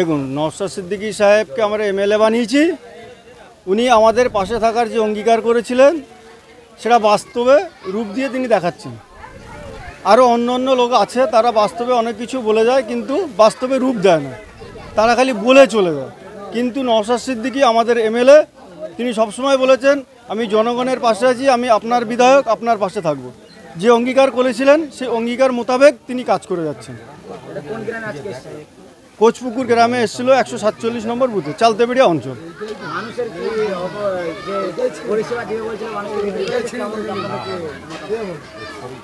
দেখুন, নওশাদ সিদ্দিকী সাহেবকে আমরা এমএলএ বানিয়েছি। উনি আমাদের পাশে থাকার যে অঙ্গীকার করেছিলেন সেটা বাস্তবে রূপ দিয়ে তিনি দেখাচ্ছেন। আরও অন্য অন্য লোক আছে, তারা বাস্তবে অনেক কিছু বলে যায় কিন্তু বাস্তবে রূপ দেয় না, তারা খালি বলে চলে যায়। কিন্তু নওশাদ সিদ্দিকী আমাদের এমএলএ, তিনি সবসময় বলেছেন আমি জনগণের পাশে আছি, আমি আপনার বিধায়ক, আপনার পাশে থাকব। যে অঙ্গীকার করেছিলেন সেই অঙ্গীকার মোতাবেক তিনি কাজ করে যাচ্ছেন। কোচপুকুর গ্রামে এসেছিল 147 নম্বর বুথে, চালতেবেড়িয়া অঞ্চল।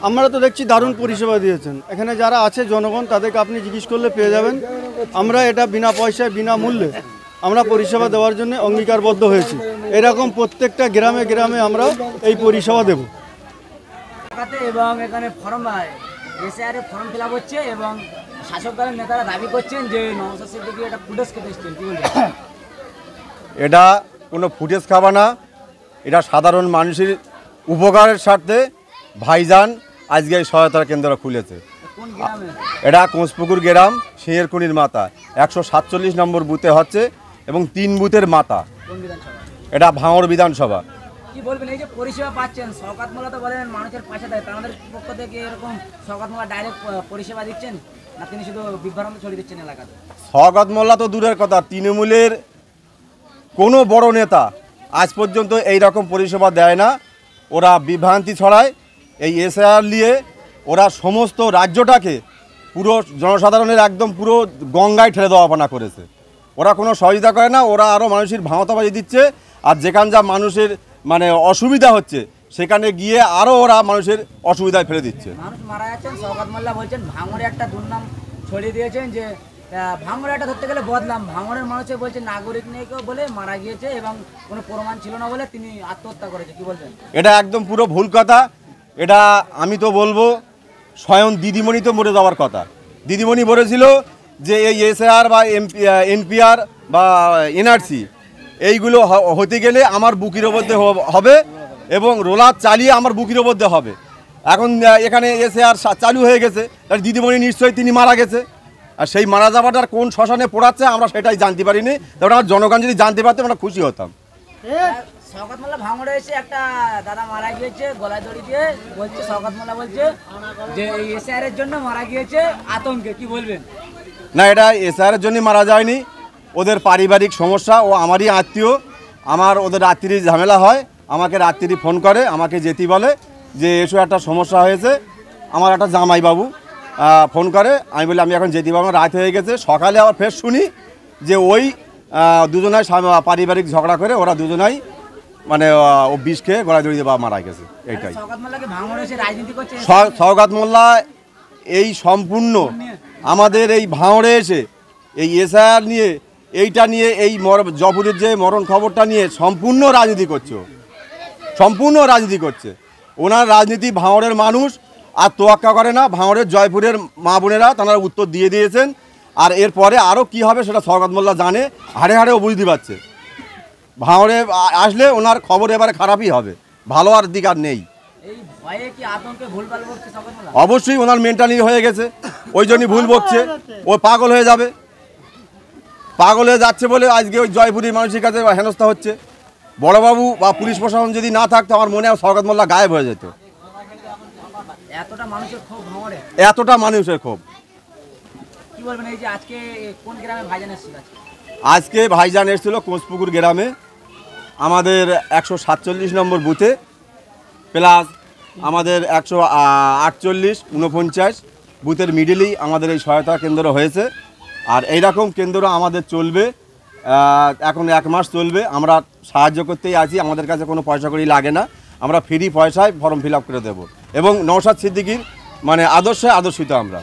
আমরা তো দেখছি দারুণ পরিষেবা দিয়েছেন। এখানে যারা আছে জনগণ, তাদেরকে আপনি জিজ্ঞেস করলে পেয়ে যাবেন। আমরা এটা বিনা পয়সায় বিনামূল্যে আমরা পরিষেবা দেওয়ার জন্য অঙ্গীকারবদ্ধ হয়েছি। এরকম প্রত্যেকটা গ্রামে গ্রামে আমরা এই পরিষেবা দেব। এবং এখানে form SIR form fill up হচ্ছে এবং শাসক দলের নেতারা দাবি করছেন যে নওশাদ সিদ্দিকী এটা ফুটেজ খেতে এসেছেন, কি বলবেন? এটা কোনো ফুটেজ খাওয়া না, এটা সাধারণ মানুষের উপকারের স্বার্থে ভাইজান আজকে এই সহায়তা কেন্দ্র খুলেছে। কোন গ্রামে? এটা কোচপুকুর গ্রাম, সিংহেরকুনির মাথা 147 নম্বর বুথে হচ্ছে এবং 3 বুথের মাথা। কোন বিধানসভা? এটা ভাঙড় বিধানসভা। কি বলবেন এই যে পরিষেবা পাচ্ছেন, শওকত মোল্লা তো বলেন মানুষের পাশে দেয়, তাদের পক্ষ থেকে এরকম শওকত মোল্লা ডাইরেক্ট পরিষেবা দিচ্ছেন না তিনি শুধু বিভ্রান্ত ছড়িয়ে দিচ্ছেন এলাকাতে? শওকত মোল্লা তো দূরের কথা, তৃণমূলের কোনো বড় নেতা আজ পর্যন্ত এই রকম পরিষেবা দেয় না। ওরা বিভ্রান্তি ছড়ায়। এই এসআইআর নিয়ে ওরা সমস্ত রাজ্যটাকে পুরো জনসাধারণের একদম পুরো গঙ্গায় ঠেলে দেওয়াপানা করেছে। ওরা কোনো সহযোগিতা করে না, ওরা আরও মানুষের ভাঁওতাবাজি দিচ্ছে। আর যেখান যা মানুষের অসুবিধা হচ্ছে সেখানে গিয়ে আরও ওরা মানুষের অসুবিধায় ফেলে দিচ্ছে। মানুষ মারা যাচ্ছেন, শওকত মোল্লা বলছেন ভাঙড়ে একটা দুর্নাম ছড়িয়ে দিয়েছেন যে ভাঙড়ে একটা ধরতে গেলে বদলাম, ভাঙড়ের মানুষে বলছে নাগরিক নেই কেউ বলে মারা গিয়েছে এবং কোনো প্রমাণ ছিল না বলে তিনি আত্মহত্যা করেছে, কি বলবেন? এটা একদম পুরো ভুল কথা। এটা আমি তো বলবো স্বয়ং দিদিমণি তো মরে যাওয়ার কথা। দিদিমণি বলেছিল যে এই এসআইআর বা এনপিআর বা এনআরসি এইগুলো হতে গেলে আমার বুকের মধ্যে হবে এবং রোলার চালিয়ে আমার বুকের মধ্যে হবে। এখন এখানে এসআইআর চালু হয়ে গেছে, তার দিদিমণি নিশ্চয়ই তিনি মারা গেছে। আর সেই মারা যাওয়াটার কোন শ্মশানে পড়াচ্ছে আমরা সেটাই জানতে পারিনি। তখন আমার জনগণ যদি জানতে পারতাম আমরা খুশি হতাম। শওকত মোল্লা ভাঙড়ে এসে একটা দাদা মারা গিয়েছে গলায় দড়ি দিয়ে, বলছে শওকত মোল্লা বলছে যে এই এসআইআর এর জন্য মারা গিয়েছে আতঙ্কে, কি বলবেন? না, এটা এসআইআর এর জন্য মারা যায়নি, ওদের পারিবারিক সমস্যা। ও আমারই আত্মীয়, আমার ওদের রাত্রি ঝামেলা হয়, আমাকে রাত্রি ফোন করে, আমাকে যেতে বলে যে এসো একটা সমস্যা হয়েছে। আমার একটা জামাইবাবু ফোন করে, আমি বলি আমি এখন যেতে পারবো, রাত হয়ে গেছে। সকালে আবার ফের শুনি যে ওই দুজনাই পারিবারিক ঝগড়া করে ওরা দুজনাই ও বিষ খেয়ে গলায় দড়ি দিয়ে মারা গেছে। এইটাই শওকত মোল্লা এই সম্পূর্ণ আমাদের এই ভাঙড়ে এসে এই এসআইআর নিয়ে এইটা নিয়ে এই জয়পুরের যে মরণ খবরটা নিয়ে সম্পূর্ণ রাজনীতি করছে, সম্পূর্ণ রাজনীতি করছে। ওনার রাজনীতি ভাঙড়ের মানুষ আর তোয়াক্কা করে না। ভাঙড়ের জয়পুরের মা বোনেরা তারা উত্তর দিয়ে দিয়েছেন। আর এরপরে আরও কি হবে সেটা শওকত মোল্লা জানে, হাড়ে হাড়েও বুঝতে পারছে। ভাঙড়ে আসলে ওনার খবর এবারে খারাপই হবে, ভালো আর দিক আর নেই। অবশ্যই ওনার মেন্টালি হয়ে গেছে, ওই জন্যই ভুল বকছে। ও পাগল হয়ে যাবে, পাগল হয়ে যাচ্ছে বলে আজকে ওই জয়পুরের মানুষের কাছে হেনস্থা হচ্ছে। বড়বাবু বা পুলিশ প্রশাসন যদি না থাকতো আমার মনে হয় শওকত মোল্লা গায়েব হয়ে যেত। এতটা মানুষের ক্ষোভ ভাঙড়ে, এতটা মানুষের ক্ষোভ। কি বলবেন এই যে আজকে কোন গ্রামে ভাইজান এসেছিল? আজকে ভাইজান এসেছিল কোচপুকুর গ্রামে আমাদের 147 নম্বর বুথে, প্লাস আমাদের 148, 49 বুথের মিডিলেই আমাদের এই সহায়তা কেন্দ্র হয়েছে। আর এইরকম কেন্দ্র আমাদের চলবে, এখন 1 মাস চলবে। আমরা সাহায্য করতেই আছি, আমাদের কাছে কোনো পয়সা করি লাগে না, আমরা ফ্রি পয়সায় ফর্ম ফিল আপ করে দেবো। এবং নওশাদ সিদ্দিকীর আদর্শে আদর্শিত আমরা।